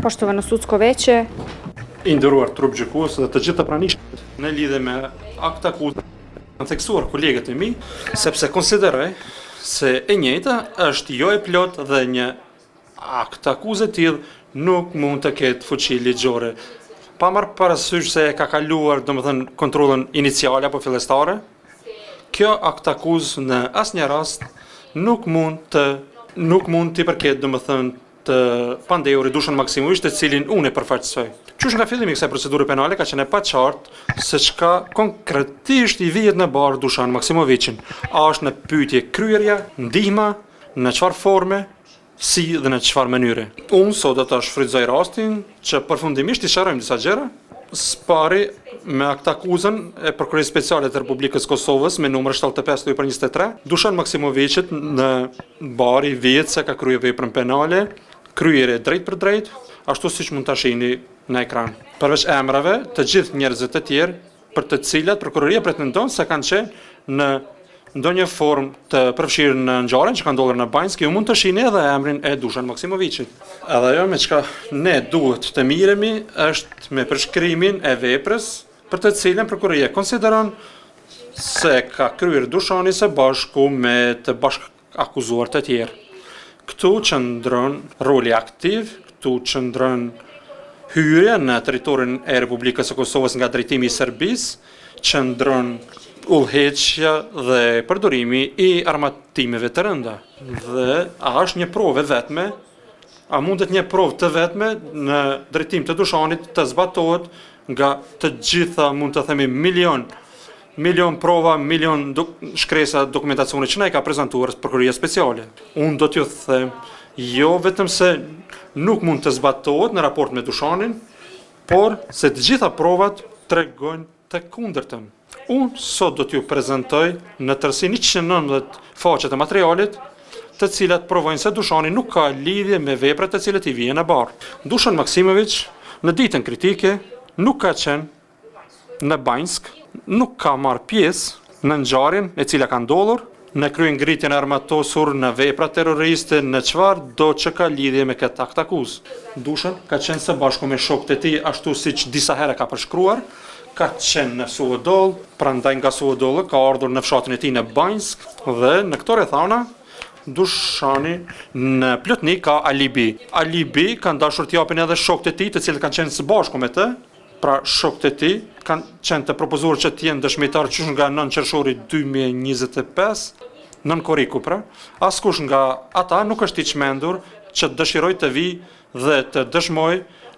Poštovano sudsko veće, I nderuar trup gjykues dhe të gjithë të pranishmit në lidhje me akt akuzë kanë theksuar kolegët e mi, sepse konsideroj se e njëjta është jo e plot dhe një akt akuzë e tillë nuk mund të ketë fuqi ligjore. Pa marrë parasysh se ka kaluar, domethënë, kontrollin iniciale apo fillestare, kjo akt akuzë në asnjë rast nuk mund t'i përket, domethënë, të pandehuri Dušan Maksimović, të cilin unë e përfaqësoj. Qysh nga fillimi i kësaj procedure penale ka qenë e paqartë se çka konkretisht i vihet në barë Dušan Maksimovićin. A është në pyetje kryerja, ndihma, në çfarë forme, si dhe në çfarë mënyre. Unë sot do ta shfrytëzoj rastin që përfundimisht i sqarojmë disa gjëra. Spari me akt akuzën e Prokurisë Speciale të Republikës Kosovës me numër 75/23, Dušan Maksimovićit në barë i vihet se ka kryer veprën penale, kryerje drejt për drejt, ashtu siç mund ta shihni në ekran. Përveç emrave, të gjithë njerëzit e tjerë për të cilat prokuroria pretendon se kanë qenë në ndonjë formë të përfshirë në ngjarjen që ka ndodhur në Banjsk, ju mund të shihni edhe emrin e Dušan Maksimovićit. Edhe ajo me çka ne duhet të miremi është me përshkrimin e veprës për të cilën prokuroria konsideron se ka kryer Dušani së bashku me të bashkë akuzuar të tjerë. Këtu qëndron roli aktiv, këtu qëndron hyrja në territorin e Republikës së Kosovës nga drejtimi i Serbisë, qëndron udhëheqja dhe përdorimi i armatimeve të rënda. Dhe a është një provë vetme? A mundet një provë të vetme në drejtim të Dušanit të zbatohet nga të gjitha, mund të themi, milion prova, milion shkresa dokumentacione që na i ka prezantuar Prokuria Speciale. Unë do t'ju them, jo vetëm se nuk mund të zbatohet në raport me Dušanin, por se të gjitha provat tregojnë të kundërtën. Unë sot do t'ju prezantoj në tërësi 119 faqe të materialit, të cilat provojnë se Dušani nuk ka lidhje me veprat të cilat i vijnë në barë. Dušan Maksimović në ditën kritike nuk ka qenë në Banjsk, nuk ka marrë pjesë në ngjarjen e cila ka ndodhur, në kryengritjen e armatosur, në vepra terroriste, në çfarë do që ka lidhje me këtë akt akuzë. Dušan ka qenë së bashku me shokët e tij, ashtu siç disa herë ka përshkruar, ka qenë në Suvodol, prandaj nga Suvodol ka ardhur në fshatin e tij në Banjsk dhe në këto rrethana Dušani në plotnik ka alibi. Alibi kanë dashur t'i japin edhe shokët e tij, të cilët kanë qenë së bashku me të. Pra shokët e tij kanë qenë të propozuar që të jenë dëshmitar qysh nga 9 qershori 2025, nën Koriku pra. Askush nga ata nuk është i çmendur që dëshiroj të vi dhe të dëshmoj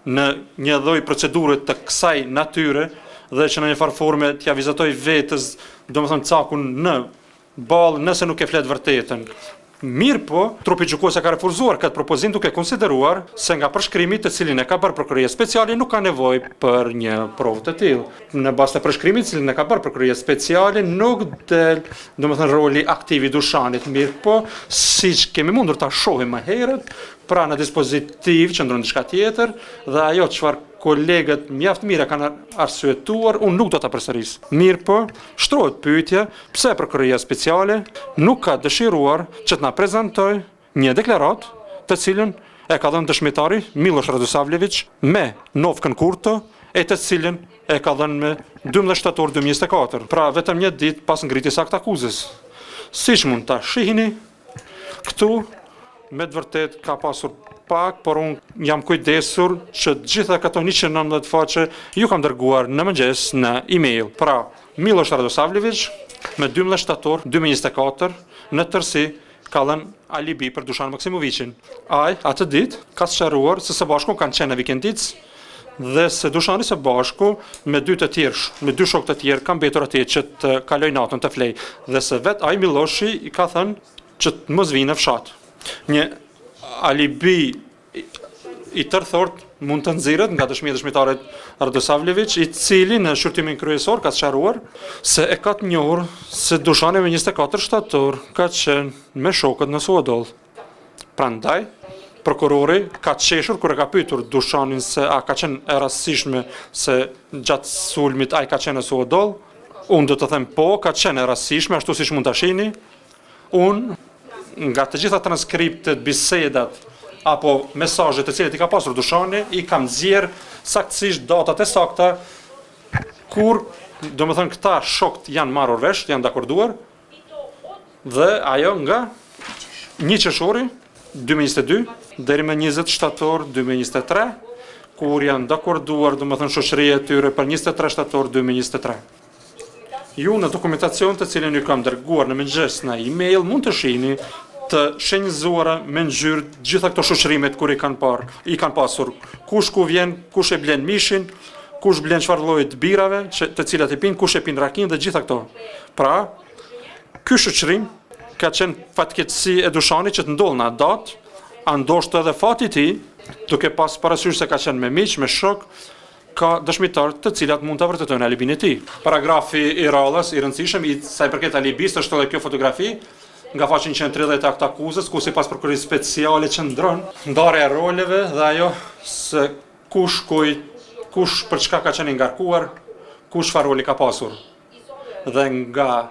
në një lloj procedure të kësaj natyre dhe që në një farë forme t'ja vizatoj vetës, domethënë cakun në ballë nëse nuk e flet vërtetën. Mirë po, trupi gjykues ka refuzuar këtë propozim duke konsideruar se nga përshkrimi të cilin e ka bërë Prokuria Speciale nuk ka nevojë për një provë të tillë. Në bazë të përshkrimit të cilin e ka bërë Prokuria Speciale nuk del, domethënë, roli aktiv i Dušanit. Mirë po, siç kemi mundur ta shohim më herët, pra në dispozitiv qëndron diçka tjetër dhe ajo çfarë kolegët mjaft mira kanë arsyetuar, unë nuk do ta përsëris. Mirë po, shtrohet pyetja pse Prokuria Speciale nuk ka dëshiruar që të na prezantoj një deklaratë të cilën e ka dhënë dëshmitari Miloš Radosavljević me Novkën Kurto, e të cilën e ka dhënë me 12 shtator 2024, pra vetëm një ditë pas ngritjes akt akuzës. Siç mund ta shihni, këtu me të vërtet ka pasur pak, por unë jam kujdesur që gjitha këto 119 faqe ju kam dërguar në mëngjes në email. Pra, Miloš Radosavljević me 12 shtator 2024 në tërësi ka dhënë alibi për Dušan Maksimovićin. Ai atë ditë ka sqaruar se së bashku kanë qenë në vikendicë dhe se Dušani së bashku me dy shokë të tjerë kanë mbetur atje që të kalojnë natën të flej dhe se vet ai Miloshi i ka thënë që të mos vinë në fshat. Një alibi i tërthort mund të nxirret nga dëshmitarit Radosavljević, i cili në shqyrtimin kryesor ka sqaruar se e ka të njohur se Dušani me 24 shtator ka qenë me shokët në Suvodol. Prandaj, prokurori ka qeshur kur e ka pyetur Dušanin se a ka qenë e rastësishme se gjatë sulmit ai ka qenë në Suvodol. Unë do të them po, ka qenë e rastësishme, ashtu siç mund ta shihni. Unë nga të gjitha transkriptet, bisedat apo mesazhet të cilat i ka pasur dyshani, i kam nxjerr saktësisht datat e sakta kur, domethënë këta shokët janë marrur vesh, janë dakorduar dhe ajo nga 1 qershori 2022 deri me 20 shtator 2023, kur janë dakorduar, domethënë shoqëria e tyre për 23 shtator 2023. Ju në dokumentacion të cilën ju kam dërguar në mëngjes në email mund të shihni të shenjëzuara me ngjyrë gjitha këto shoqërimet kur i kanë pasur, kush ku vjen, kush e blen mishin, kush blen çfarë lloji të birave, të cilat i pinë, kush e pin rakin dhe gjitha këto. Pra, ky shoqërim ka qenë fatkeqësi e dyshanit që të ndodh në atë datë, a ndoshta edhe fati i tij, duke pas parasysh se ka qenë me miq, me shok, ka dëshmitar të cilat mund ta vërtetojnë alibin e tij. Paragrafi i radhës i rëndësishëm i sa i përket alibisë është edhe kjo fotografi nga faqja 130 e akt akuzës, ku sipas prokurorisë speciale qëndron ndarja e roleve dhe ajo se kush për çka ka qenë ngarkuar, kush çfarë roli ka pasur. Dhe nga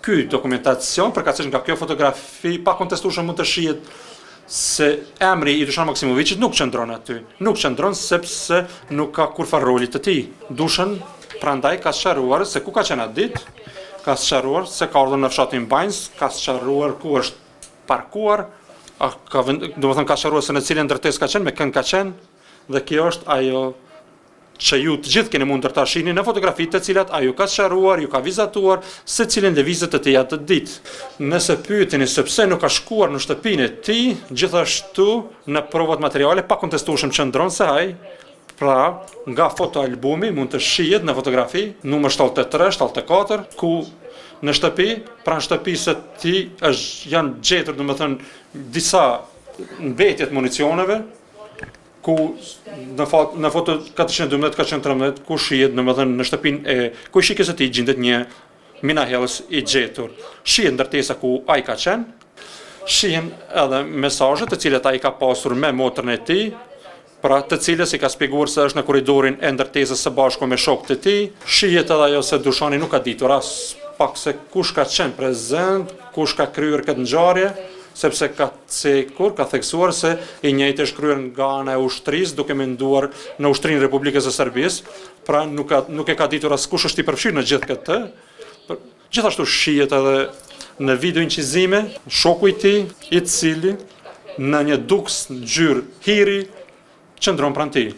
ky dokumentacion, përkatësisht nga kjo fotografi, pa kontestueshëm mund të shihet se emri i Dušan Maksimovićit nuk qëndron aty. Nuk qëndron sepse nuk ka kurfar roli të tij. Dušan prandaj ka sqaruar se ku ka qenë atë ditë, ka sqaruar se ka ardhur në fshatin Banjs, ka sqaruar ku është parkuar, domethënë ka sqaruar se në cilën ndërtesë ka qenë, me kënd ka qenë, dhe kjo është ajo që ju të gjithë keni mundër ta shihni në fotografitë të cilat ajo ka sqaruar, ju ka vizatuar se cilën lëvizje të tij atë ditë. Nëse pyeteni se pse nuk ka shkuar në shtëpinë e tij, gjithashtu në provat materiale pa kontestueshëm qëndron se ai, pra nga fotoalbumi mund të shihet në fotografi numër 73, 74, ku në shtëpi, pranë shtëpisë së tij janë gjetur domethënë disa mbetje të municioneve, ku në foto 412-413 ku shihet domethënë në shtëpinë e ku shikës së tij gjendet një minahellës i gjetur. Shihet ndërtesa ku ai ka qenë, shihen edhe mesazhet të cilat ai ka pasur me motrën e tij, pra të cilës i ka shpjeguar se është në korridorin e ndërtesës së bashku me shokët e tij. Shihet edhe ajo se Dušani nuk ka ditur as pak se kush ka qenë prezent, kush ka kryer këtë ngjarje, sepse ka cekur, ka theksuar se i njëjtë është kryer nga ana e ushtrisë, duke menduar në ushtrinë e Republikës së Serbisë, pra nuk e ka ditur as kush është i përfshirë në gjithë këtë. Gjithashtu shihet edhe në video incizime shoku i tij, i cili në një duks ngjyrë hiri qëndron pranë tij.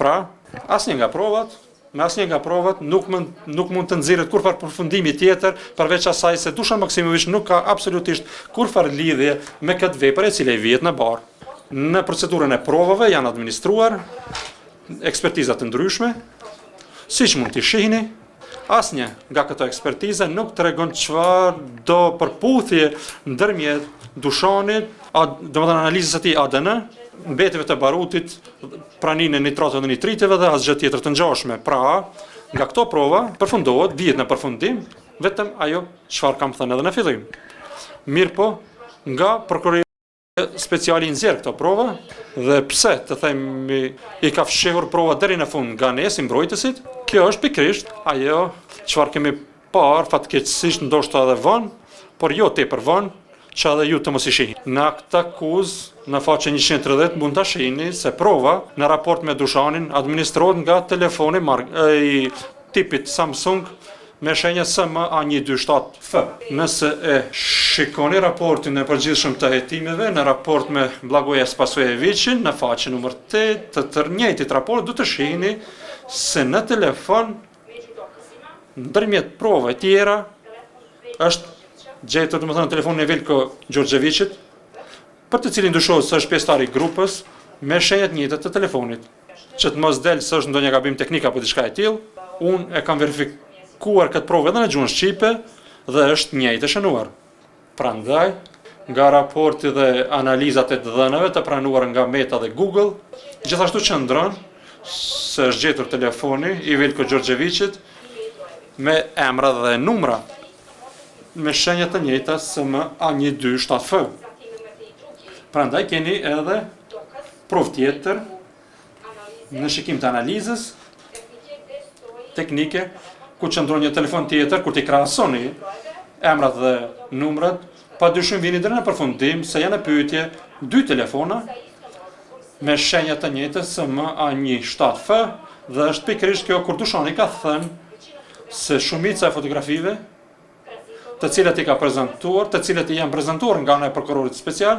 Pra, asnjë nga provat nuk mund të nxjerret kurfar përfundimi tjetër përveç asaj se Dušan Maksimović nuk ka absolutisht kurfar lidhje me këtë vepër e cila i vihet në barë. Në procedurën e provave janë administruar ekspertiza të ndryshme, siç mund t'i shihni. Asnjë nga këto ekspertiza nuk tregon çfarë do përputhje ndërmjet Dušanit, domethënë analizës së tij ADN, mbetjeve të barutit, praninë e nitratëve dhe nitriteve dhe asgjë tjetër të ngjashme. Pra, nga këto prova përfundohet, vihet në përfundim vetëm ajo çfarë kam thënë edhe në fillim. Mirpo, nga prokuroria speciale i nxjerr këto prova dhe pse të themi i ka fshehur prova deri në fund nga ne si mbrojtësit, kjo është pikërisht ajo çfarë kemi parë fatkeqësisht ndoshta edhe vonë, por jo tepër vonë, që edhe ju të mos i shihni. Në akt akuzë, në faqen 130 mund ta shihni se prova në raport me Dušanin administrohet nga telefoni i tipit Samsung me shenjë SMA127F. Nëse e shikoni raportin e përgjithshëm të hetimeve në raport me Blagoja Spasojevićin në faqen numër 8 të tërnjëjtit raport, do të shihni se në telefon ndërmjet provave tjera është gjetur domethënë telefonin e Veljko Đorđevićit, për të cilin dyshohet se është pjesëtar i grupës me shenjat njëjta të telefonit. Që të mos del se është ndonjë gabim teknik apo diçka e tillë, unë e kam verifikuar këtë provë edhe në gjuhën shqipe dhe është njëjtë e shënuar. Prandaj, nga raporti dhe analizat e të dhënave të pranuara nga Meta dhe Google, gjithashtu qëndron se është gjetur telefoni i Veljko Đorđevićit me emra dhe numra me shenjat të njëjta SMA127F. Prandaj keni edhe provë tjetër në shikim të analizës teknike, ku qëndron një telefon tjetër, kur t'i krahasoni emrat dhe numrat, padyshim vini deri në përfundim se janë në pyetje 2 telefona me shenja të njëjta SMA1-7F dhe është pikërisht kjo kur Dushani ka thënë se shumica e fotografive të cilat i ka prezantuar, të cilat i janë prezantuar nga ana e prokurorit special,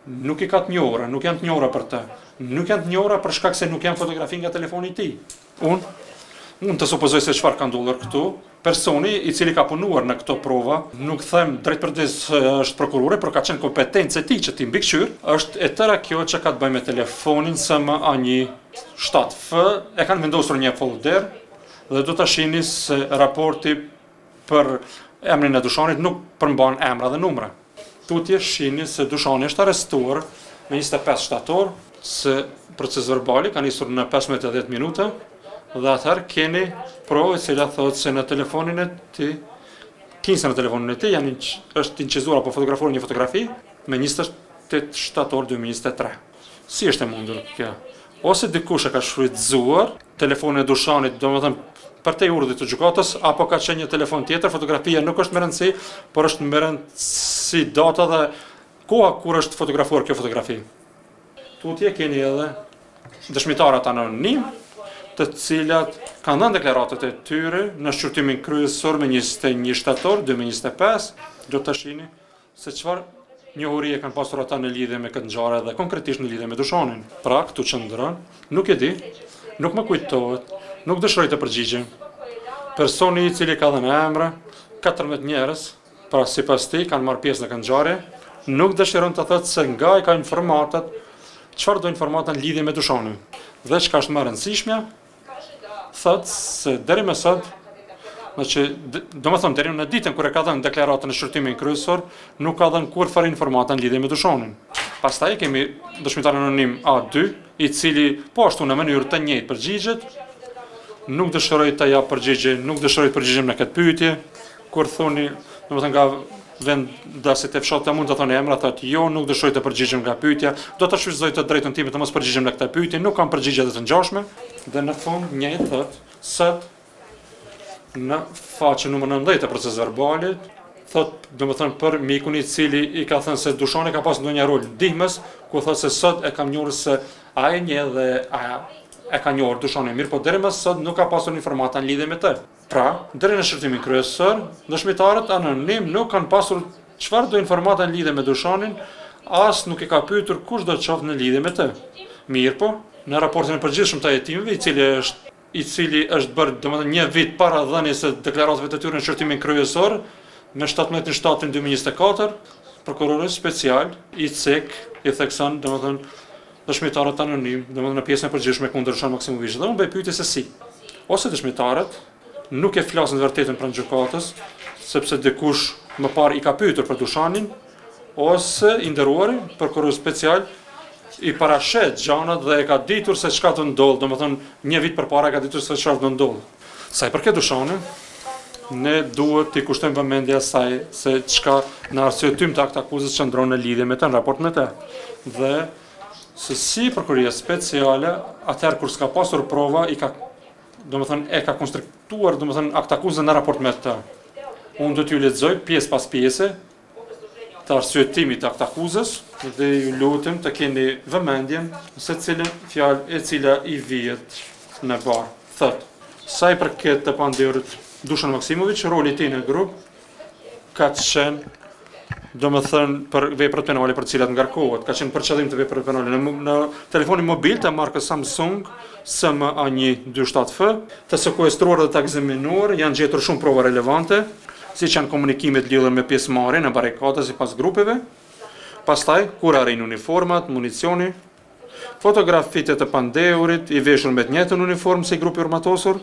nuk i ka të njohura, nuk janë të njohura për të. Nuk janë të njohura për shkak se nuk janë fotografi nga telefoni i tij. Unë të supozoj se çfarë ka ndodhur këtu. Personi i cili ka punuar në këto prova, nuk them drejt për drejt është prokurori, por ka qenë kompetencë e tij që ti mbikëqyr, është e tëra kjo që ka të bëjë me telefonin SMA1-7F, e kanë vendosur një folder dhe do ta shihni se raporti për emrin e Dushanit nuk përmban emra dhe numra. Tutje shihni se Dushani është arrestuar me 25 shtator, se proces verbali ka nisur në 15-10 minuta, dhe atëherë keni provë e cila thotë se në telefonin e tij, në telefonin e tij është incizuar apo fotografuar një fotografi me 28 shtator 2023. Si është e mundur kjo? Ose dikush e ka shfrytzuar telefonin e Dushanit, domethënë për te urdhit të gjykatës, apo ka qenë një telefon tjetër, fotografia nuk është më rëndësi, por është më rëndësi data dhe koha kur është fotografuar kjo fotografi. Tutje keni edhe dëshmitarat anonim, të cilat kanë dhënë deklaratat e tyre në shqyrtimin kryesor me 21 shtator 2025, do të shihni se çfarë njohuri kanë pasur ata në lidhje me këtë ngjarje dhe konkretisht në lidhje me Dushanin. Pra, këtu qëndron, nuk e di, nuk më kujtohet, nuk dëshiroj të përgjigjem. Personi i cili ka dhënë emra, 14 njerëz, pra sipas tij kanë marrë pjesë në këtë ngjarje, nuk dëshiron të thotë se nga i ka informatat, çfarë do informata në lidhje me Dushanin. Dhe çka është më e rëndësishme, thotë se deri më sot, domethënë deri në ditën kur e ka dhënë deklaratën në shqyrtimin kryesor, nuk ka dhënë kurrë informata në lidhje me Dushanin. Pastaj kemi dëshmitarin anonim A2, i cili po ashtu në mënyrë të njëjtë përgjigjet, nuk dëshiroj të jap përgjigje, nuk dëshiroj të përgjigjem në këtë pyetje, kur thoni, domethënë nga vendasit e fshatit mund të thonë emra, thotë jo, nuk dëshiroj të përgjigjem nga pyetja, do ta shfrytëzoj të drejtën time të mos përgjigjem në këtë pyetje, nuk kam përgjigje të ngjashme, dhe në fund njëjtë thotë sot në faqen numër 19 të procesit verbalit, thotë domethënë për mikun i cili i ka thënë se Dushani ka pasur ndonjë rol ndihmës, ku thotë se sot e kam njohur se ai e njeh dhe e ka njohur Dushani mirë, por deri më sot nuk ka pasur informata në lidhje me të. Pra, deri në shqyrtimin kryesor, dëshmitarët anonim nuk kanë pasur çfarë do informata në lidhje me Dushanin, as nuk e ka pyetur kush do të qoftë në lidhje me të. Mirë po, në raportin e përgjithshëm të hetimeve, i cili është bërë domethënë një vit para dhënies së deklaratave të tyre në shqyrtimin kryesor, me 17/7/2024, prokurori special i CEK i thekson domethënë dëshmitarët anonim, domethënë në pjesën e përgjithshme kundër Dushan Maksimović. Dhe unë bëj pyetje se si. Ose dëshmitarët nuk e flasin të vërtetën pranë gjykatës, sepse dikush më parë i ka pyetur për Dushanin, ose i nderuari prokuror special i parashet gjanat dhe e ka ditur se çka do ndodh, domethënë një vit përpara ka ditur se çfarë do ndodh. Sa i përket Dushanit, ne duhet t'i kushtojmë vëmendje asaj se çka në arsyetim të aktakuzës qëndron në lidhje me të, në raport me të. Dhe se si prokuroria speciale, atëherë kur s'ka pasur prova, e ka konstruktuar aktakuzën në raport me të. Unë do t'ju lexoj pjesë pas pjese të arsyetimit të aktakuzës dhe ju lutem të keni vëmendjen se cilën fjalë e cila i vihet në barë. Thotë, sa i përket të pandehurit Dushan Maksimović, roli i tij në grup ka qenë domethënë për veprat penale për të cilat ngarkohet, ka qenë për qëllim të veprave penale në telefonin mobil të markës Samsung SMA1-27F, të sekuestruar dhe të ekzaminuar janë gjetur shumë prova relevante, siç janë komunikimet lidhur me pjesëmarrjen në barrikada sipas grupeve, pastaj kur arrin uniformat, municioni, fotografitë të pandehurit i veshur me të njëjtën uniformë si grupi urmatosur.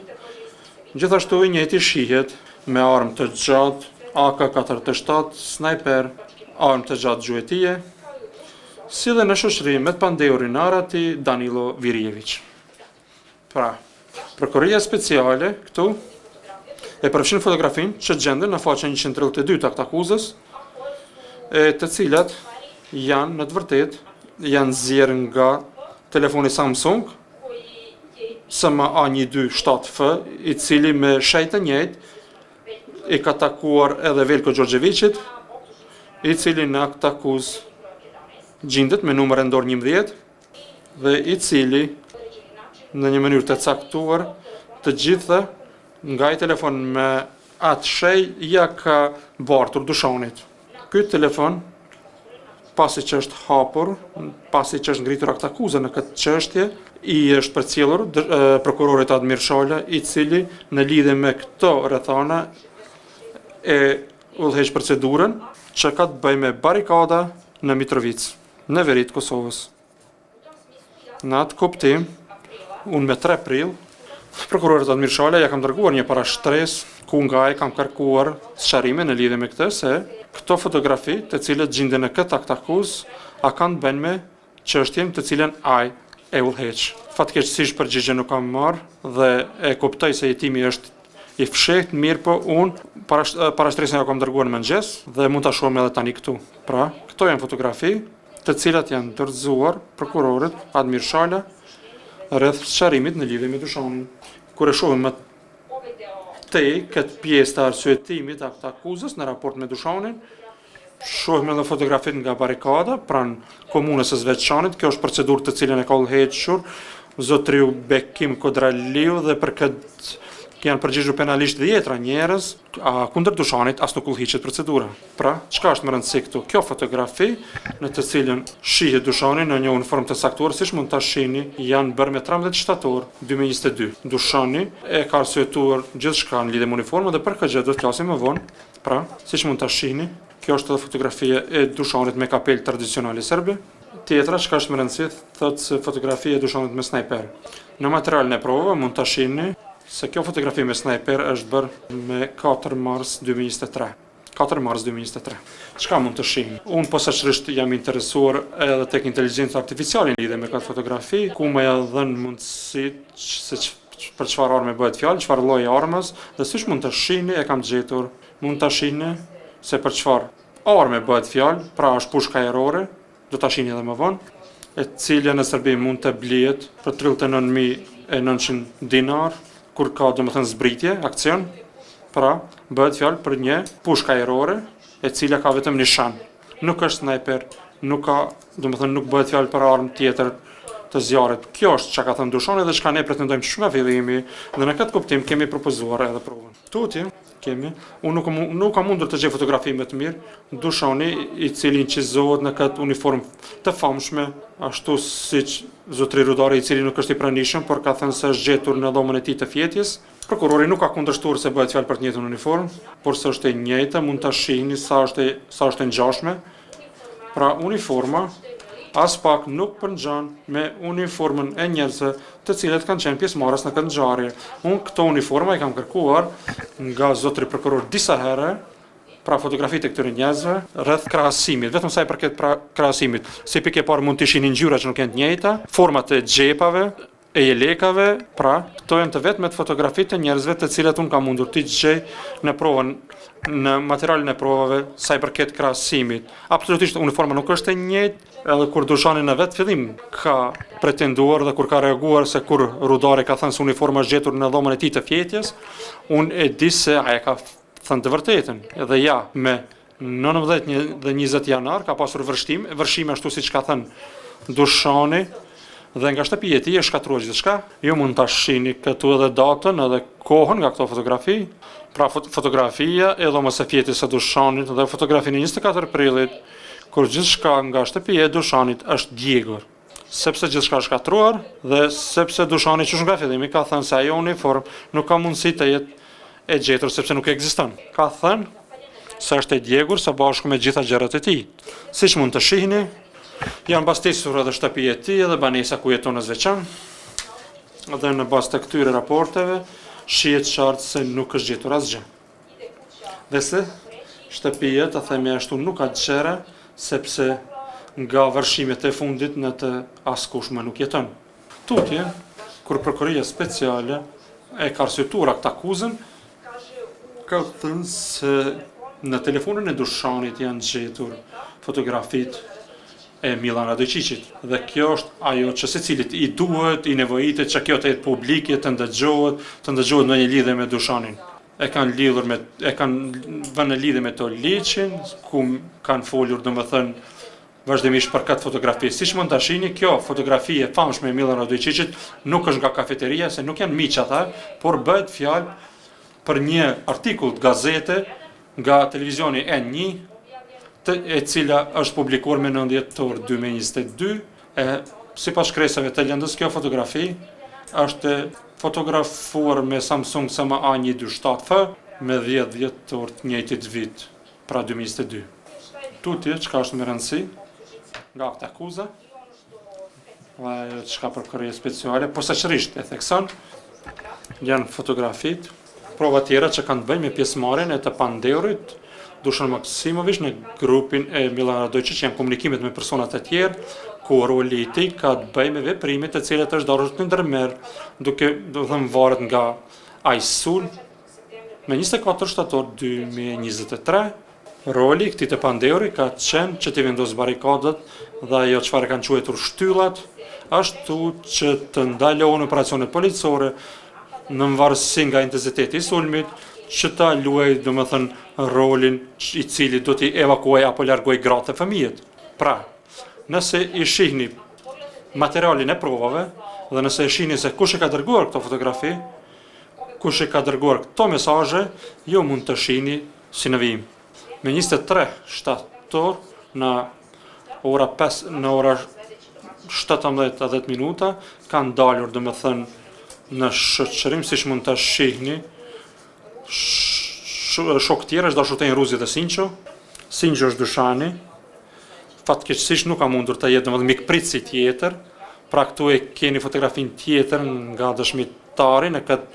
Gjithashtu i njëjti shihet me armë të gjatë, AK-47, sniper, armë të gjatë gjuetie, si dhe në shoqëri me të pandehurin Arati Danilo Virjević. Pra, prokuroria speciale këtu e përfshin fotografinë që gjenden në faqen 132 të aktakuzës, të cilat janë në të vërtetë janë nxjerrë nga telefoni Samsung SMA1-27F, i cili me shejt të njëjtë i ka takuar edhe Veljko Đorđevićit, i cili në akt akuz gjendet me numër endor 11 dhe i cili në një mënyrë të caktuar të gjitha nga i telefon me atë shej ja ka bartur dushonit. Ky telefon, pasi që është hapur, pasi që është ngritur akt akuza në këtë çështje, i është përcjellur prokurorit Admir Shala, i cili në lidhje me këto rrethana e udhëheq procedurën që ka të bëjë me barikada në Mitrovic, në veri të Kosovës. Në atë kuptim, unë me 3 prill, prokurorit Admir Shala ja kam dërguar një parashtresë ku nga e kam kërkuar sqarime në lidhje me këtë se këto fotografi të cilët gjenden në këtë akt akuz a kanë të bëjnë me çështjen të cilën ai e udhëheq. Fatkeqësisht përgjigje nuk kam marrë dhe e kuptoj se jetimi është i fshehtë, mirë po unë parashtresën ja kam dërguar në mëngjes dhe mund ta shohim edhe tani këtu. Pra, këto janë fotografi të cilat janë dorëzuar prokurorit Admir Shala rreth sqarimit në lidhje me dushonin. Kur e shohim më tej këtë pjesë të arsyetimit akt akuzës në raport me dushonin, shohim edhe fotografit nga barikada pranë komunës së Zveçanit. Kjo është procedurë të cilën e ka udhëhequr zotriu Bekim Kodraliu dhe për këtë janë përgjigjur penalisht 10 njerëz, kundër dushonit as nuk udhëhiqet procedura. Pra, çka është më rëndësi këtu? Kjo fotografi në të cilën shihet dushoni në një uniformë të saktuar, siç mund ta shihni, janë bërë me 13 shtator 2022. Dushoni e ka arsyetuar gjithçka në lidhje me uniformën dhe për këtë do të flasim më vonë. Pra, siç mund ta shihni, kjo është edhe fotografia e dushonit me kapel tradicionale serbe. Tjetra, çka është më rëndësi, thotë se fotografia e dushonit me snajper. Në materialin e provave mund ta shihni se kjo fotografi me snajper është bërë me 4 mars 2023. 4 mars 2023. Çka mund të shihni? Unë posaçërisht jam interesuar edhe tek inteligjenca artificiale në lidhje me këtë fotografi, ku më ja dhënë mundësi se për çfarë arme bëhet fjalë, çfarë lloji armës, dhe siç mund të shihni e kam gjetur, mund ta shihni se për çfarë arme bëhet fjalë, pra është pushka errore, do ta shihni edhe më vonë, e cila në Serbi mund të blihet për 39.900 dinar. Kur ka domethënë zbritje, aksion, pra bëhet fjalë për një pushka errore e cila ka vetëm nishan. Nuk është snajper, nuk bëhet fjalë për armë tjetër të zjarrit. Kjo është çka ka thënë dushoni dhe çka ne pretendojmë që nga fillimi dhe në këtë kuptim kemi propozuar edhe provën. Tutje kemi, unë nuk kam mundur të gjej fotografi më të mirë, dushoni i cili incizohet në këtë uniformë të famshme, ashtu siç zotri Rudari i cili nuk është i pranishëm, por ka thënë se është gjetur në dhomën e tij të fjetjes. Prokurori nuk ka kundërshtuar se bëhet fjalë për të njëjtën uniformë, por se është e njëjta, mund ta shihni sa është e ngjashme. Pra uniforma as pak nuk përngjan me uniformën e njerëzve të cilët kanë qenë pjesëmarrës në këtë ngjarje. Unë këto uniforma i kam kërkuar nga zotri prokuror disa herë, pra fotografitë e këtyre njerëzve rreth krahasimit, vetëm sa i përket krahasimit. Si pikë e parë mund të shihni ngjyra që nuk janë të njëjta, format e xhepave, e jelekave, pra këto janë të vetmet fotografitë e njerëzve të cilat unë kam mundur t'i gjej në provën, në materialin e provave sa i përket krahasimit. Absolutisht uniforma nuk është e njëjtë, edhe kur dushani në vetë fillim ka pretenduar dhe kur ka reaguar se kur Rudari ka thënë se uniforma është gjetur në dhomën e tij të fjetjes, unë e di se ai ka thënë të vërtetën. Edhe ja, me 19 dhe 20 janar ka pasur vërshime ashtu siç ka thënë dushani, dhe nga shtëpia e tij është shkatruar gjithçka. Ju mund ta shihni këtu edhe datën edhe kohën nga këto fotografi. Pra fotografia e dhomës së fjetjes së dushanit dhe fotografinë e 24 prillit, kur gjithçka nga shtëpia e dushanit është djegur. Sepse gjithçka është shkatruar dhe sepse dushani që nga fillimi ka thënë se ajo uniformë nuk ka mundësi të jetë e gjetur sepse nuk ekziston. Ka thënë se është e djegur së bashku me gjitha gjërat e tij. Siç mund të shihni, janë mbastisur edhe shtëpia e tij edhe banesa ku jeton në Zveçan. Dhe në bazë të këtyre raporteve shihet qartë se nuk është gjetur asgjë. Dhe se shtëpia, të themi ashtu, nuk ka gjëra sepse nga vërshimet e fundit në të askush më nuk jeton. Tutje, kur prokuroria speciale e ka arsyetuar akt akuzën, ka thënë se në telefonin e dushanit janë gjetur fotografitë e Milan Radojčićit. Dhe kjo është ajo që secilit i duhet, i nevojitet që kjo të jetë publike, të ndëgjohet në një lidhje me dushanin. e kanë vënë në lidhje me to liçin, ku kanë folur domethënë vazhdimisht për këtë fotografi. Siç mund ta shihni, kjo fotografi e famshme e Milan Radojčićit nuk është nga kafeteria, se nuk janë miq ata, por bëhet fjalë për një artikull të gazete nga televizioni N1, e cila është publikuar me 9 dhjetor 2022, e sipas shkresave të lëndës, kjo fotografi është fotografuar me Samsung SMA127F me 10 dhjetor të njëjtit vit, pra 2022. Tutje, çka është me rëndësi nga këtë akuza, çka përkërje speciale, posaçërisht e thekson, janë fotografit, prova tjera që kanë të bëjnë me pjesëmarrjen e të pandeurit Dušan Maksimović në grupin e Milan Radojčić, janë komunikimet me personat e tjerë, ku roli i tij ka të bëjë me veprimet të cilat është dashur të ndërmerr, duke varet nga ai sulm me 24 shtator 2023. Roli i këtij të pandeurit ka qenë që të vendos barikadat dhe ajo çfarë kanë quajtur shtyllat, ashtu që të ndalohen operacionet policore në varësi nga intensiteti i sulmit, që ta luajë domethënë rolin i cili do t'i evakuoj apo largoj gratë e fëmijët. Pra, nëse i shihni materialin e provave dhe nëse i shihni se kush e ka dërguar këto fotografi, kush e ka dërguar këto mesazhe, ju mund të shihni si në vijim. Me 23 shtator në ora 17:10 minuta kanë dalur domethënë në shoqërim, siç mund ta shihni, shok tjerë është dashur të jenë Ruzi dhe Sinqo. Sinqo është Dushani, fatkeqësisht nuk ka mundur të jetë domethënë mikpritësi tjetër, pra këtu e keni fotografin tjetër nga dëshmitari në këtë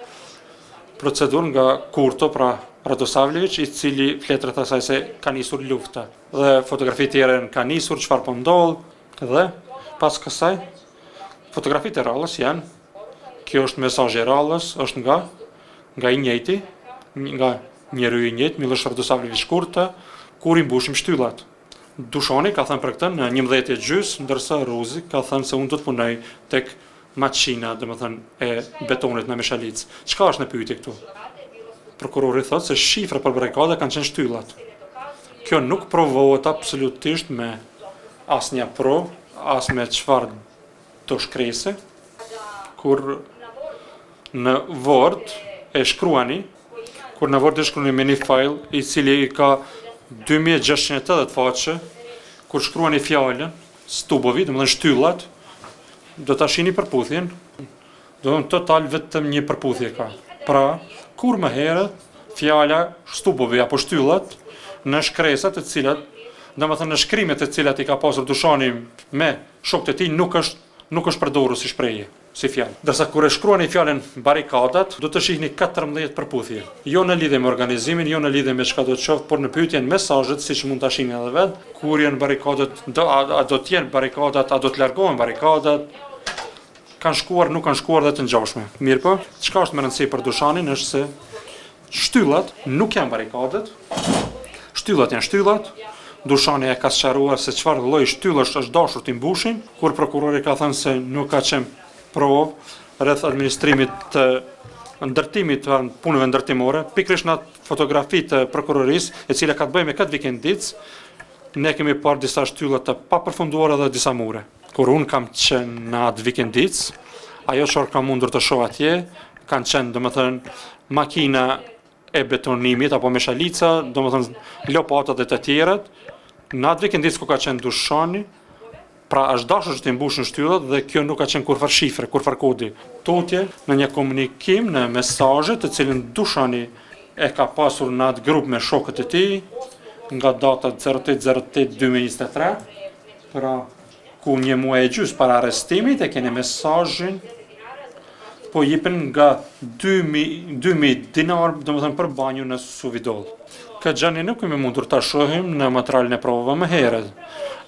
procedurë nga Kurto, pra Radosavljević, i cili flet rreth asaj se ka nisur lufta. Dhe fotografi tjera ka nisur, çfarë po ndodh, dhe pas kësaj fotografitë e rallës janë, kjo është mesazhi i rallës, është nga i njëjti, nga njeriu i njëjtë, Miloš Radosavljević Kurta, kur i mbushim shtyllat. Dushani ka thënë për këtë në 11:30, ndërsa Ruzi ka thënë se unë do të punoj tek maqina, domethënë e betonit në Meshalic. Çka është në pyetje këtu? Prokurori thotë se shifra për barikada kanë qenë shtyllat. Kjo nuk provohet absolutisht me asnjë provë, as me çfarë do shkrese, kur në Word e shkruani, me një file i cili ka 2680 faqe, kur shkruani fjalën Stubovi, domethënë shtyllat, do ta shihni përputhjen, do në total vetëm një përputhje ka. Pra, kur më herët fjala Stubovi apo shtyllat në shkresat e cilat, domethënë në shkrimet e cilat i ka pasur Dushani me shokët e tij nuk është përdorur si shprehje, si fjalë. Ndërsa kur e shkruani fjalën barikadat, do të shihni 14 përputhje. Jo në lidhje me organizimin, jo në lidhje me çka do të qoftë, por në pyetjen mesazhet, siç mund ta shihni edhe vet, kur janë barikadat, a do të jenë barikadat, a do të largohen barikadat, kanë shkuar, nuk kanë shkuar dhe të ngjashme. Mirë po, çka është më rëndësi për Dushanin është se shtyllat nuk janë barikadat, shtyllat janë shtyllat. Dushani e ka sqaruar se çfarë lloj shtyllësh është dashur t'i mbushin, kur prokurori ka thënë se nuk ka qenë provë rreth administrimit të ndërtimit të punëve ndërtimore, pikërisht në fotografi të prokurorisë, e cila ka të bëjë me këtë vikendicë, ne kemi parë disa shtylla të papërfunduara dhe disa mure. Kur unë kam qenë në atë vikendicë, ajo çfarë kam mundur të shoh atje, kanë qenë domethënë makina e betonimit apo meshalica, domethënë lopata dhe të tjerat. Në atë vikendicë ku ka qenë Dushani, pra është dashur që të mbushin shtyllat dhe kjo nuk ka qenë kurfar shifre, kurfar kodi. Tutje në një komunikim në mesazhe të cilën Dushani e ka pasur në atë grup me shokët e tij nga data 08/08/2023, pra ku një muaj e gjysmë para arrestimit e keni mesazhin po jipen nga 2000 dinar, domethënë për banjë në Suvidol. Këtë gjani nuk kemi mundur ta shohim në materialin e provave më herët.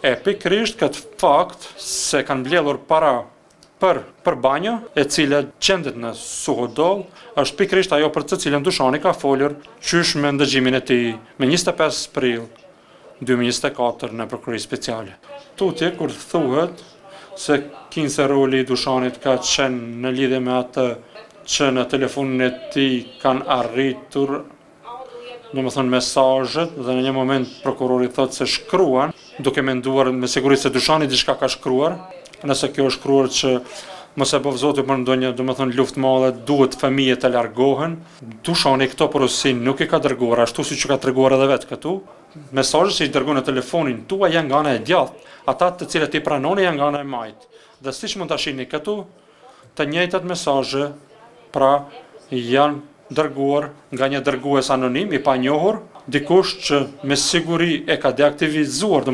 E pikërisht këtë fakt se kanë mbledhur para për banjë, e cila gjendet në Suhodol, është pikërisht ajo për të cilën Dushani ka folur qysh me ndëgjimin e tij me 25 prill 2024 në prokurori speciale. Tutje kur thuhet se kinse roli i Dushanit ka qenë në lidhje me atë që në telefonin e tij kanë arritur mesazhet dhe në një moment prokurori thotë se shkruan, duke menduar me siguri se dyshani diçka ka shkruar, nëse kjo është shkruar që mos e bëv zoti për ndonjë, luftë madhe, duhet fëmijët të largohen. Dyshani këto porosi nuk i ka dërguar ashtu siç ka treguar edhe vetë këtu. Mesazhet që i dërgon në telefonin tuaj janë nga ana e djathtë, ata të cilët i pranoni janë nga ana e majt. Dhe siç mund ta shihni këtu, të njëjtat mesazhe pra janë dërguar nga një dërgues anonim i panjohur, dikush që me siguri e ka deaktivizuar,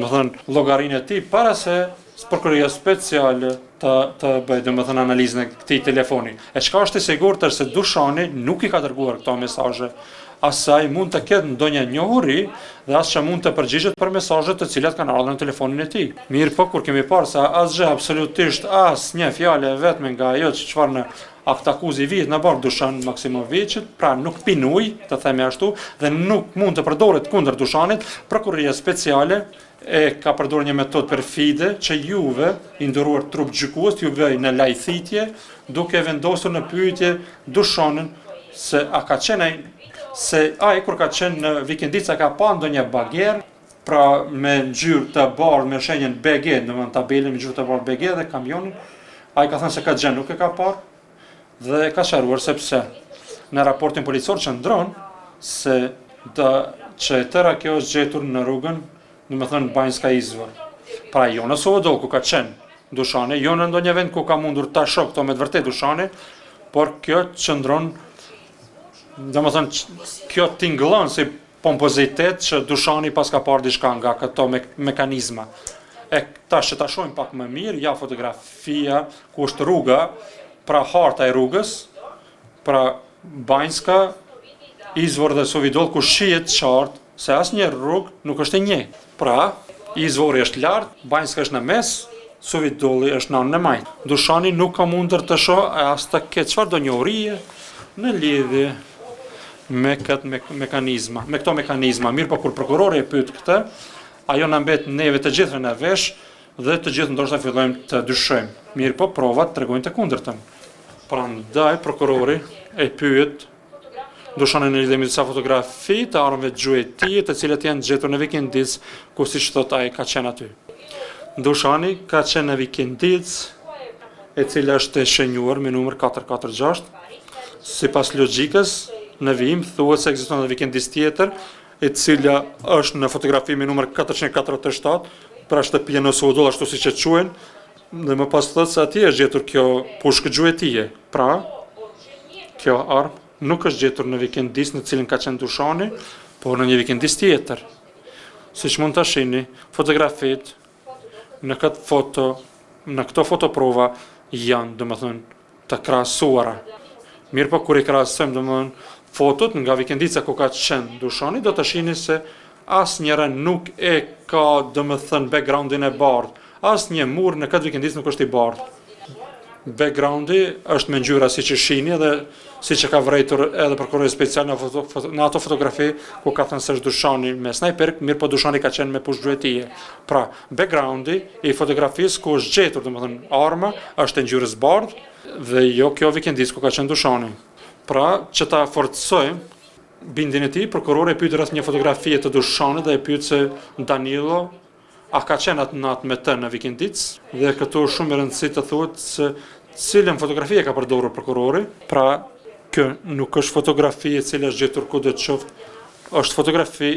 llogarinë e tij para se prokuroria speciale të bëjë analizën e këtij telefoni. E çka është i sigurt është se dyshani nuk i ka dërguar këto mesazhe. Asaj mund të ketë ndonjë njohuri dhe as që mund të përgjigjet për mesazhet të cilat kanë ardhur në telefonin e tij. Mirë po, kur kemi parë se asgjë absolutisht asnjë fjalë vetëm nga ajo çfarë në akt akuzi vihet në bark Dushan Maksimovićit, pra nuk pinuj, të themi ashtu, dhe nuk mund të përdoret kundër Dushanit, prokuroria speciale e ka përdorur një metodë perfide që juve, i nderuar trup gjykues, ju vëj në lajthitje, duke vendosur në pyetje Dushanin se a ka qenë ai, se ai kur ka qenë në vikendica ka pa ndonjë bagjer, pra me ngjyrë të bardhë me shenjën BG, domethënë tabelën me ngjyrë të bardhë BG dhe kamionin, ai ka thënë se ka gjë nuk e ka parë dhe ka sharuar sepse në raportin policor qëndron se që tëra kjo është gjetur në rrugën, domethënë Banjska Izvor. Pra jo në Suvodol ku ka qenë Dushani, jo në ndonjë vend ku ka mundur ta shoh këto me të vërtet Dushani, por kjo qëndron, domethënë kjo tingëllon si pompozitet që Dushani pas ka parë diçka nga këto mekanizma. E tash që ta shohim pak më mirë, ja fotografia ku është rruga, pra harta e rrugës, pra Banjska, Izvor dhe Suvodol ku shihet qartë se asnjë rrugë nuk është e njëjtë. Pra, Izvori është lart, Banjska është në mes, Suvodoli është në anën e majt. Dushani nuk ka mundur të shohë as të ketë çfarëdo njohurie në lidhje me këtë mekanizma, me këto mekanizma. Mirë po kur prokurori e pyet këtë, ajo na mbet neve të gjithëve në vesh dhe të gjithë ndoshta fillojmë të dyshojmë. Mirë po provat tregojnë të kundërtën. Prandaj prokurori e pyet Dushanin në lidhje me disa fotografi të armëve të gjuhë të tij, të cilat janë gjetur në Vikendic, ku siç thot ai ka qenë aty. Dushani ka qenë në Vikendic, e cila është e shenjuar me numër 446. Sipas logjikës, në vijim thuhet se ekziston edhe Vikendic tjetër, e cila është në fotografi me numër 447, pra shtëpia në Suvodol ashtu siç e quhen, dhe më pas thotë se atje është gjetur kjo pushkë gjuhë e tij. Pra, kjo armë nuk është gjetur në Vikendic në cilin ka qenë Dushani, por në një Vikendic tjetër. Siç mund ta shihni, fotografit në këto fotoprova janë, domethënë, të krahasuara. Mirë po kur i krahasojmë, domethënë, fotot nga Vikendica ku ka qenë Dushani, do të shihni se asnjëra nuk e ka, domethënë, backgroundin e bardhë. Asnjë mur në këtë Vikendic nuk është i bardhë. Backgroundi është me ngjyra siç e shihni dhe siç e ka vërejtur edhe prokurori special në ato fotografi ku ka thënë se është Dushani me snajper, mirë po Dushani ka qenë me pushkë e tij. Pra, backgroundi i fotografisë ku është gjetur, domethënë, arma është e ngjyrës bardhë dhe jo kjo Vikendic ku ka qenë Dushani. Pra, që ta forcojmë bindjen e tij, prokurori e pyet rreth një fotografie të Dushanit dhe e pyet se Danilo a ka qenë atë natë me të në Vikendic, dhe këtu është shumë e rëndësishme të thuhet se cilën fotografi e ka përdorur prokurori. Pra, kjo nuk është fotografi e cila është gjetur kudo të qoftë, është fotografi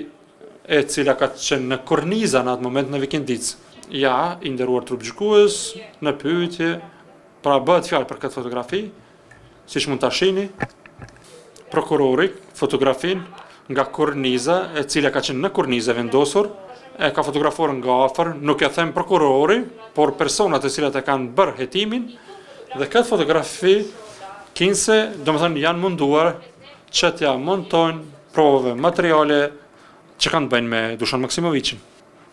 e cila ka qenë në korniza në atë moment në Vikendic. Ja, i nderuar trup gjykues, në pyetje, pra bëhet fjalë për këtë fotografi, siç mund ta shihni, prokurori fotografin nga korniza e cila ka qenë në kornizë vendosur, e ka fotografuar nga afër, nuk e them prokurori, por personat e cilat e kanë bërë hetimin, dhe këtë fotografi kinse, domethënë, janë munduar që t'ja montojnë provave materiale që kanë bëjnë me Dushan Maksimovićin.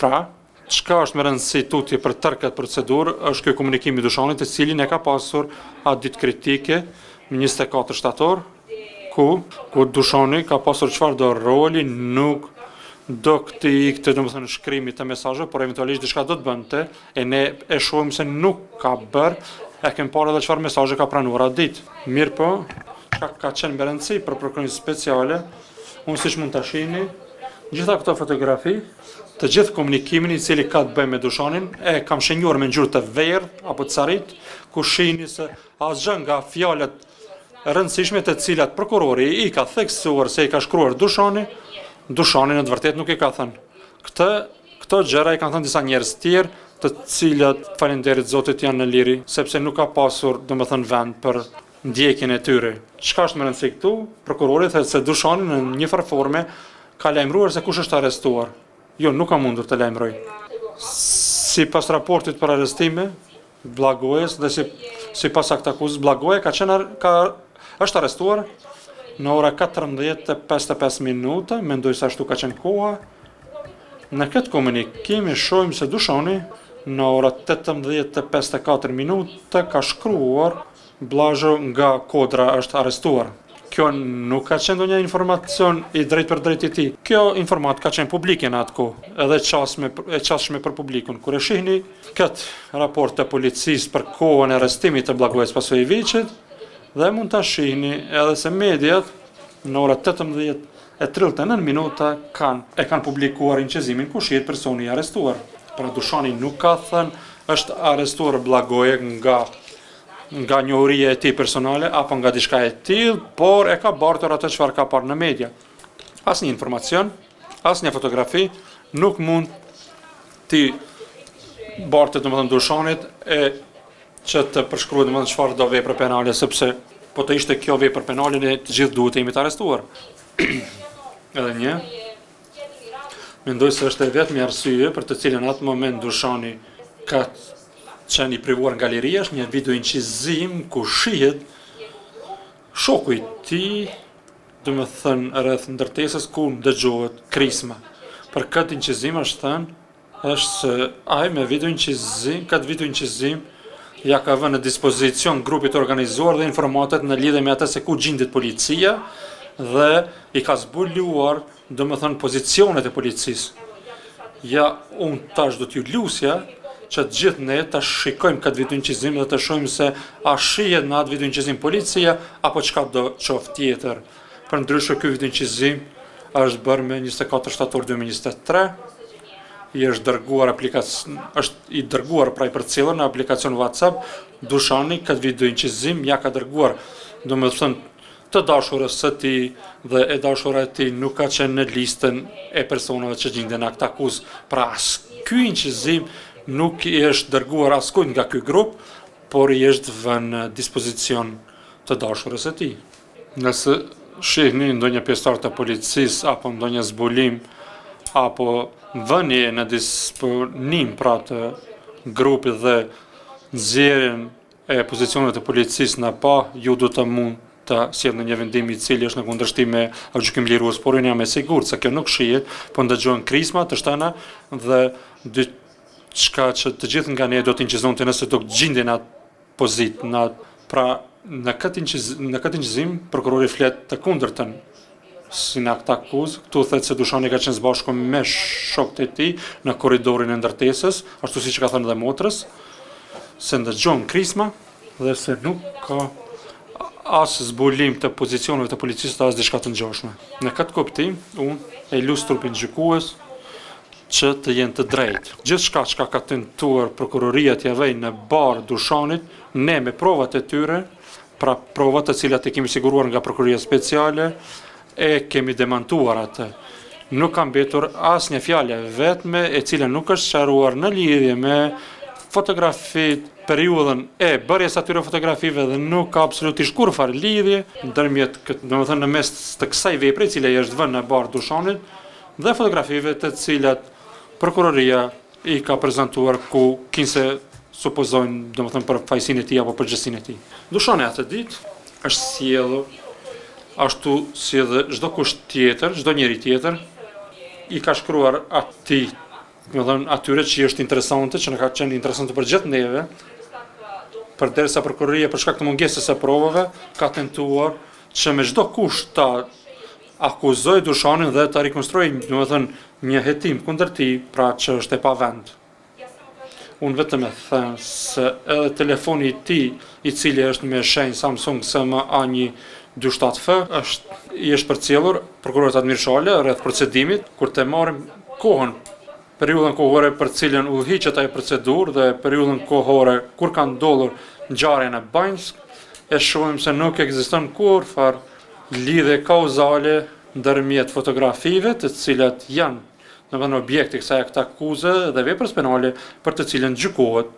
Pra, çka është me rëndësi tutje për tërë këtë procedurë është ky komunikim i Dushanit, të cilin e ka pasur atë ditë kritike, 24 shtator, ku Dushani ka pasur çfarëdo roli nuk do këtë domethënë shkrimit të mesazhe, por eventualisht diçka do të bënte, e ne e shohim se nuk ka bërë, e kem parë edhe çfarë mesazhe ka pranuar atë ditë. Mirë po, çka ka qenë me rëndësi për prokurorin speciale, unë siç mund ta shihni, gjitha këto fotografi, të gjithë komunikimin i cili ka të bëjë me Dushanin, e kam shenjuar me ngjyrë të verdhë apo të carit, ku shihni se asgjë nga fjalët e rëndësishme të cilat prokurori i ka theksuar se i ka shkruar Dushani në të vërtetë nuk i ka thënë. Këto gjëra i kanë thënë disa njerëz tjerë, të cilët falenderit Zotit janë në liri, sepse nuk ka pasur, domethënë, vend për ndjekjen e tyre. Çka është më rëndësi këtu? Prokurori thotë se Dushani në një farë forme ka lajmëruar se kush është arrestuar. Jo, nuk ka mundur të lajmëroj. Sipas raportit për arrestime, Blagojes dhe sipas aktakuzës, Blagoja është arrestuar në ora 14:55 minuta, mendoj se ashtu ka qenë koha. Në këtë komunikim shohim se Dushani në ora 18:54 minuta ka shkruar Blazho nga Kodra është arrestuar. Kjo nuk ka qenë ndonjë informacion i drejt për drejt i tij. Kjo informat ka qenë publike në atë kohë, edhe qasshme për publikun. Kur e shihni këtë raport të policisë për kohën e arrestimit të Blagojes Pasojeviçit, dhe mund ta shihni edhe se mediat në ora 18:39 minuta kanë publikuar inqizimin ku shihet personi i arrestuar. Pra Dushani nuk ka thënë është arrestuar Blagoje nga njohuria e tij personale apo nga diçka e tillë, por e ka bartur atë çfarë ka parë në media. Asnjë informacion, asnjë fotografi nuk mund ti bartet domethënë Dushanit që të përshkruhet domethënë çfarë do vepër penale, sepse po të ishte kjo vepër penale ne të gjithë duhet të jemi të arrestuar. Edhe një mendoj se është e vetmi arsye për të cilën në atë moment Dushani ka qenë i privuar nga liria, është një video inqizim ku shihet shoku i tij, domethënë rreth ndërtesës ku dëgjohet krisma. Për këtë inqizim është thënë është se ai me këtë video inqizim ja ka vënë në dispozicion grupit organizuar dhe informatet në lidhje me atë se ku gjendet policia dhe i ka zbuluar domethënë pozicionet e policisë. Ja, unë tash do t'ju lusja që të gjithë ne të shikojmë këtë video inqizim dhe të shohim se a shihet në atë video inqizim policia apo çka do qoftë tjetër. Përndryshe ky video inqizim është bërë me 24 shtator 2023, është i dërguar pra i përcjellur në aplikacion WhatsApp. Dushani këtë video inqizim ja ka dërguar, domethënë, të dashurës së tij dhe e dashura e tij nuk ka qenë në listën e personave që gjenden në aktakuzë. Pra ky inqizim nuk i është dërguar askujt nga ky grup, por i është vënë në dispozicion të dashurës së tij. Nëse shihni ndonjë pjesëtar të policisë apo ndonjë zbulim apo vënie në disponim pra të grupit dhe nxjerrjen e pozicioneve të policisë në pa, ju do të mund të sjellni në një vendim i cili është në kundërshtim me gjykim lirues, por unë jam e sigurt se kjo nuk shihet, po ndëgjohen krisma të shtëna dhe diçka që të gjithë nga ne do të inqizonte nëse do të gjenden atë pozitë. Pra në këtë inqizim prokurori flet të kundërtën si në aktakuzë. Këtu thotë se Dushani ka qenë së bashku me shokët e tij në korridorin e ndërtesës, ashtu siç ka thënë edhe motrës, se ndëgjon krisma dhe se nuk ka as zbulim të pozicioneve të policisë as diçka të ngjashme. Në këtë kuptim, unë e lus trupin gjykues që të jenë të drejtë. Gjithçka që ka tentuar prokuroria t'ia vëjë në barë Dushanit, ne me provat e tyre, pra provat të cilat e kemi siguruar nga prokuroria speciale, e kemi demantuar atë. Nuk ka mbetur asnjë fjalë vetme e cila nuk është sqaruar në lidhje me fotografit, periudhën e bërjes atyre fotografive dhe nuk ka absolutisht kurrë lidhje ndërmjet domethënë në mes të kësaj vepre e cila i është vënë në barë Dushanit dhe fotografive të cilat prokuroria i ka prezantuar ku kinse supozojnë domethënë për fajsinë e tij apo përgjegjësinë e tij. Dushani atë ditë është sjellur ashtu si edhe çdo kusht tjetër, çdo njeri tjetër i ka shkruar atij, domethënë atyre që është interesante, që na ka qenë interesante për gjithë neve, përderisa prokuroria për shkak të mungesës së provave ka tentuar që me çdo kusht ta akuzoj Dushanin dhe ta rikonstruojë, domethënë një hetim kundër tij, pra që është e pavend. Unë vetëm e them se edhe telefoni i tij, i cili është me shenjë Samsung SMA1 27F i është përcjellur prokurorit admirshale rreth procedimit kur të marrim kohën, periudhën kohore për cilën udhëhiqet ai procedurë dhe periudhën kohore kur ka ndodhur ngjarja në Banjsk, e shohim se nuk ekziston kurrë lidhje kauzale ndërmjet fotografive të cilat janë domethënë objekti i kësaj akuse dhe veprës penale për të cilën gjykohet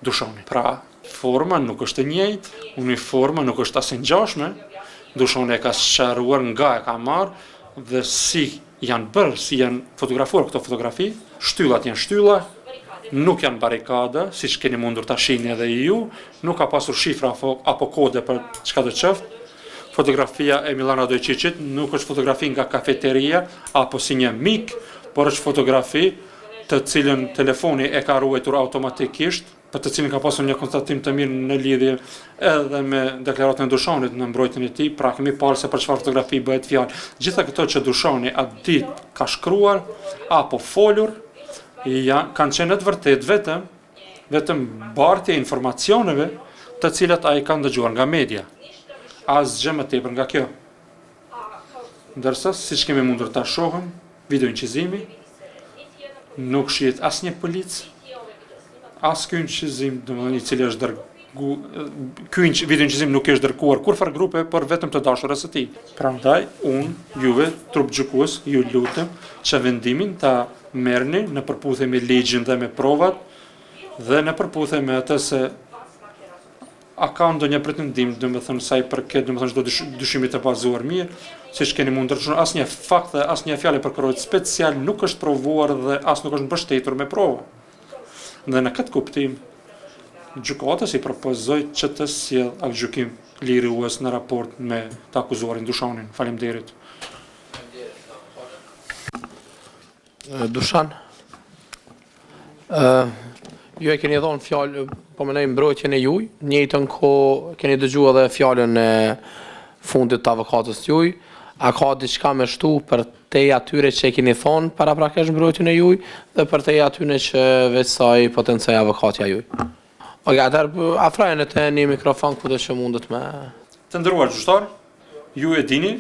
Dushani. Pra, forma nuk është e njëjtë, uniforma nuk është as e ngjashme. Dushani e ka sqaruar nga e ka marrë dhe si janë bërë, si janë fotografuar këto fotografi, shtyllat janë shtylla, nuk janë barikada, siç keni mundur ta shihni edhe ju, nuk ka pasur shifra apo kode për çka do të qoftë. Fotografia e Milana Dojčićit nuk është fotografi nga kafeteria apo si një mik, por është fotografi të cilën telefoni e ka ruajtur automatikisht, për të cilin ka pasur një konstatim të mirë në lidhje edhe me deklaratën e Dushanit në mbrojtjen e tij, pra kemi parë se për çfarë fotografi bëhet fjalë. Gjitha këto që Dushani atë ditë ka shkruar apo folur, kanë qenë të vërtetë vetëm bartje informacioneve të cilat ai ka ndëgjuar nga media. Asgjë më tepër nga kjo. Ndërsa, siç kemi mundur ta shohim, videoinqizimi nuk shihet asnjë polic, as ky inqizim, domethënë i cili është ky videoinqizim nuk është dërguar kurfar grupe, por vetëm të dashurës së tij. Prandaj juve trup gjykues, ju lutem që vendimin ta merrni në përputhje me ligjin dhe me provat dhe në përputhje me atë se a ka ndonjë pretendim, domethënë sa i përket, domethënë çdo dyshimi të bazuar mirë, siç keni mundur të shohni, asnjë fakt dhe asnjë fjalë prokurorit special nuk është provuar dhe as nuk është mbështetur me prova. Dhe në këtë kuptim, gjykata si propozoi që të sjell aktgjykim lirues në raport me të akuzuarin Dushanin. Faleminderit. Dushan, ju e keni dhënë fjalë, po më në mbrojtjen e juaj, njëjtën kohë keni dëgjuar edhe fjalën e fundit të avokatës juaj. A ka diçka më shtu për te atyre që e keni thonë paraprakesh mbrojtjen e juaj dhe për te atyre që veç saj potencoj avokatja juaj? Okej, atëherë afrojeni te një mikrofon ku do që mundet me. Të nderuar gjyqtar, ju e dini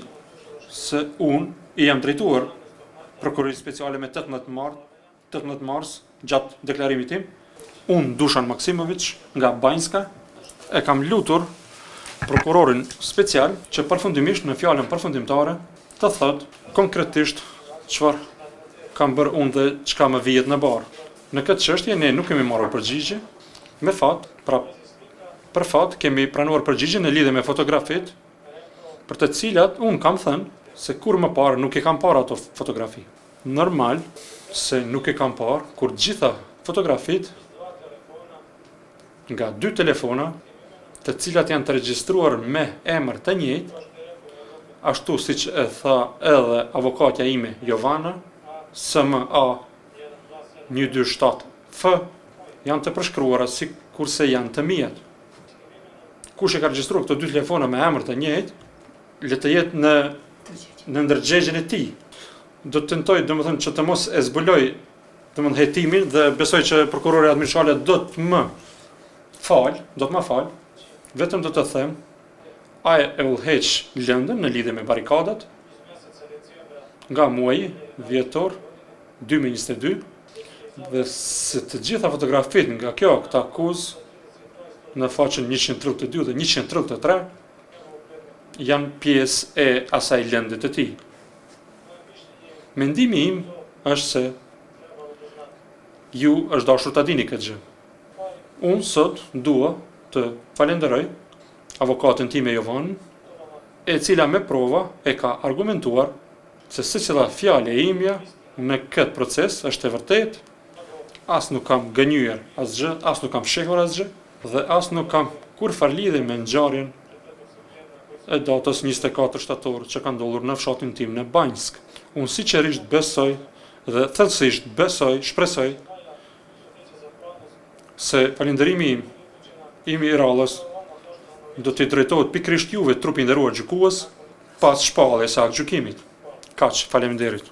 se unë i jam drejtuar prokurorit speciale me 18 mars gjatë deklarimit tim. Unë, Dušan Maksimović, nga Banjska, e kam lutur prokurorin special që përfundimisht në fjalën përfundimtare të thot konkretisht çfarë kam bërë unë dhe çka më vihet në barë. Në këtë çështje ne nuk kemi marrë përgjigje, me fat, për fat kemi pranuar përgjigje në lidhje me fotografit, për të cilat unë kam thënë se kur më parë nuk i kam parë ato fotografi. Normal se nuk i kam parë kur gjitha fotografit nga 2 telefona, të cilat janë të regjistruar me emër të njëjtë, ashtu siç e tha edhe avokatja ime Jovana, SMA 127F, janë të përshkruara si kurse janë të mijat. Kush e ka regjistruar këto 2 telefona me emër të njëjtë, le të jetë në ndërgjegjen e tij. Do të tentoj domethënë që të mos e zbuloj domethënë hetimin dhe besoj që prokurori admirshale do të më fal, vetëm do të them, ai e udhëheq lëndën në lidhje me barikadat nga muaji dhjetor 2022 dhe se të gjitha fotografit nga këtë akuzë në faqen 132 dhe 133 janë pjesë e asaj lëndë të tij. Mendimi im është se ju është dashur ta dini këtë gjë. Unë sot dua të falenderoj avokatën time Jovanën, e cila me prova e ka argumentuar se secila fjalë e imja në këtë proces është e vërtetë, as nuk kam gënyer asgjë, as nuk kam shehur asgjë dhe as nuk kam kurfar lidhje me ngjarjen e datës 24 shtator që ka ndodhur në fshatin tim në Banjsk. Unë sinqerisht besoj dhe thellësisht shpresoj se falënderimi im i rallës do t'i drejtohet pikërisht juve, trupi i nderuar gjykues, pas shpalljes së aktgjykimit. Kaq, faleminderit.